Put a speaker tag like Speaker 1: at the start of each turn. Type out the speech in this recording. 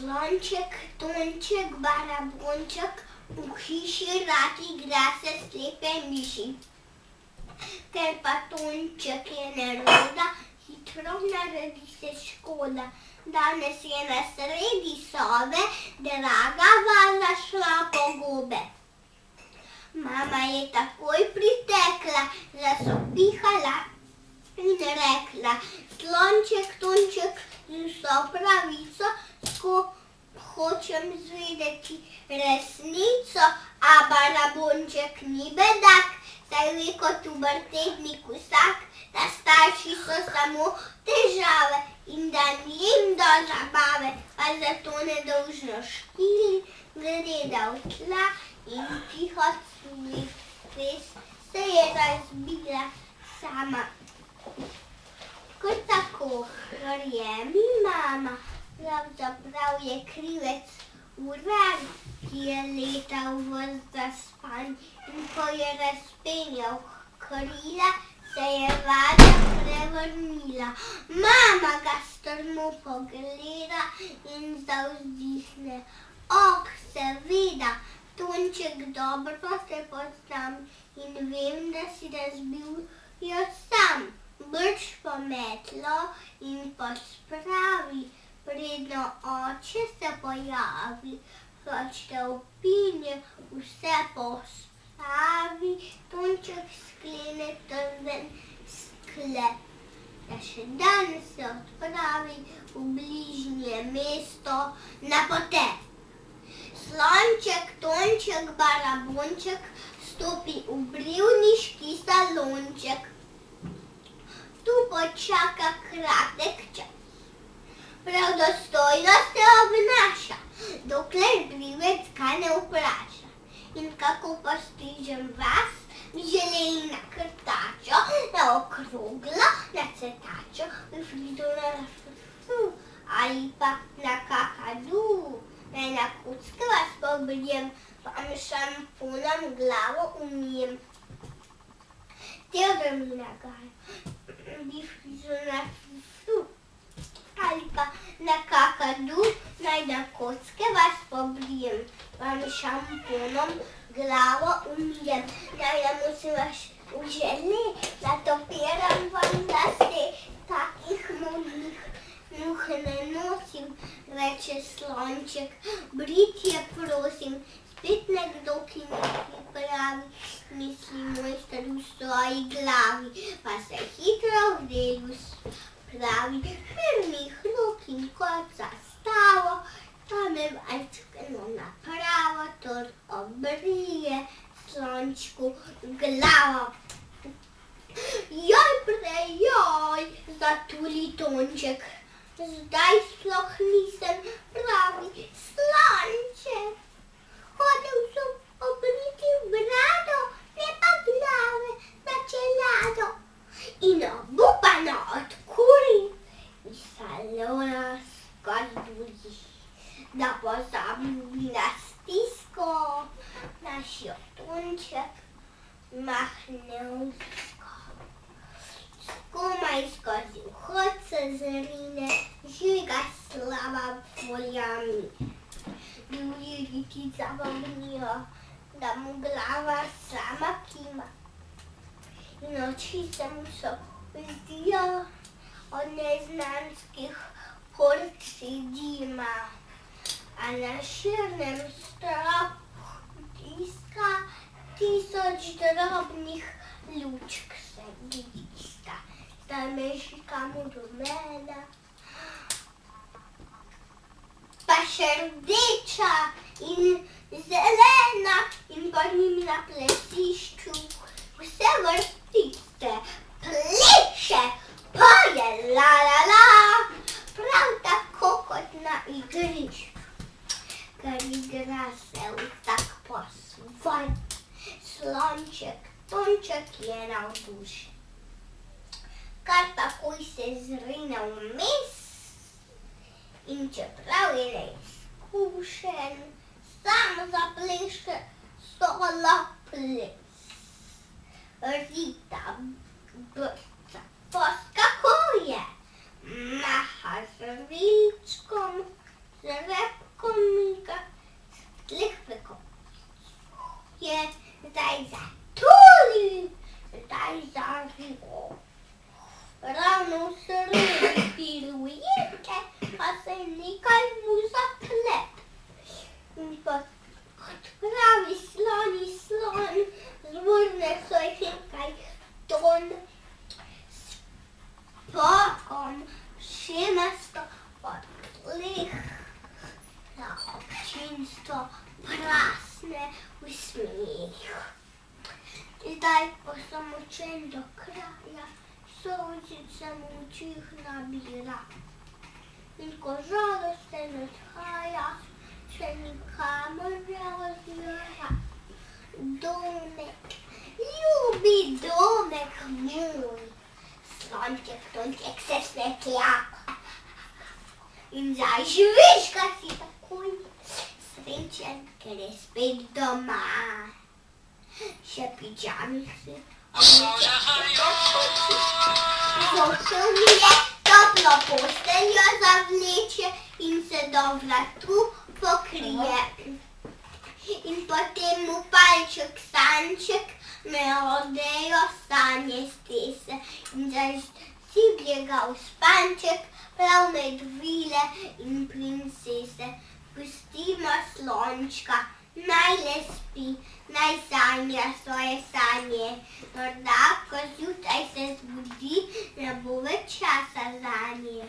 Speaker 1: Slonček, Tonček, Barabonček, v hiši rad igra se slepe miši. Ker pa Tonček je neroda, hitro naredi se škoda. Danes je na sredi sobe draga vaza šla po gobe. Mama je takoj pritekla, zasopihala in rekla: Slonček, Tonček, z vso pravico, hočem zvedeti resnico, a Barabonček ni bedak, saj ve kot v vrtehnik vsak, da starši so samo težave in da njim do zabave, pa zato nedolžno škili, gleda v tla in tiho culi. Res se je razbila sama. Ko tako, verjemi, mama, pravzaprav je krivec uran, ki je letal ves zaspan, in ko je razpenjal krila, se je vaza prevrnila. Mama ga strmo pogleda in zavzdihne: Oh, seveda, Tonček, dobro te poznam in vem, da si razbil jo sam. Brž po metlo in pospravi, predno oče se pojavi. Hlačke opinje, vse pospravi, Tonček sklene trden sklep, da še danes se odpravi v bližnje mesto na potep. Slonček, Tonček, Barabonček stopi v brivniški salonček. Tu počaka kratek čas, prav dostojno se obnaša, dokler brivec ga ne vpraša: In kako postrižem vas? Bi želeli na krtačo, na okroglo, na cvetačo, v frizo na frfru ali pa na kakadu? Naj na kocke vas pobrijem, vam šamponom glavo umijem. Tega mi nagaja, bi frizo na frfru ali pa na kakadu, naj na kocke vas pobrijem, vam šamponom glavo umijem. Naj namočim vas v žele, natopiram vam lase, takih modnih muh ne nosim, reče Slonček. Britje prosim, spet nekdo, ki mi pripravi, misli mojster v svoji glavi, pa se hitro v delu spravi. Prvnih rok in kot zastavo, pa me valčkano napravo, tor obrije Slončku glavo. Joj, prejoj, zatuli Tonček, zdaj sploh nisem pravi Slonček. Hodil sem obriti brado, ne pa glave na čelado. In obupano odkuri iz salona skaduli, da pozabi na stisko, naš jo Tonček mahne v disko. Komaj skozi vhod se zrine, žiga slava poljami. Drugi riti zabavnijo, da mu glava sama kima. In oči se mu so zdijo od neznanskih porcij dima. A na širnem stropu tiska 1000 drobnih lučk se blista. Zdaj me žikamo do mene, pa še rdeča in zelena, in pa njim na plesišču vse vrstice pleše, poje la la la, prav tako kot na igrišču, ker igra se vsak po svoje. Slonček, Tonček je navdušen, kar takoj se zrine vmes, in čeprav je neizkušen, sam zapleše solo ples. Rita brca poskakuje, maha z rilčkom z repkomika, slikvikom. Je zdaj zatuli, zdaj zaživo. Ravno sredi pilujete, pa se nekaj mu zaklep. In pa pravi slon, zvrne se nekaj ton. S pokom šemasto od tleh. Na občinstvo prasne v smeh. Zdaj pa sem učen do kraja, solzice mu v očih nabira. In ko žalosten odhaja, se nikamor ne ozira. Domek, ljubi domek moj, slonček, tonček se svetljaka. In zdaj živiš, kaj si takoj srečen, ker je spet doma. Še pidžami si Zošel mi je, toplo posteljo zavleče in se do vratu pokrije. In potem mu palček Sanček me odejo sanje stese. In zasibljega v spanček prav med vile in princese. Pustimo slončka, naj le spi, naj sanja svoje sanje. Morda, ko zjutraj se zbudi, ne bo več časa zanje.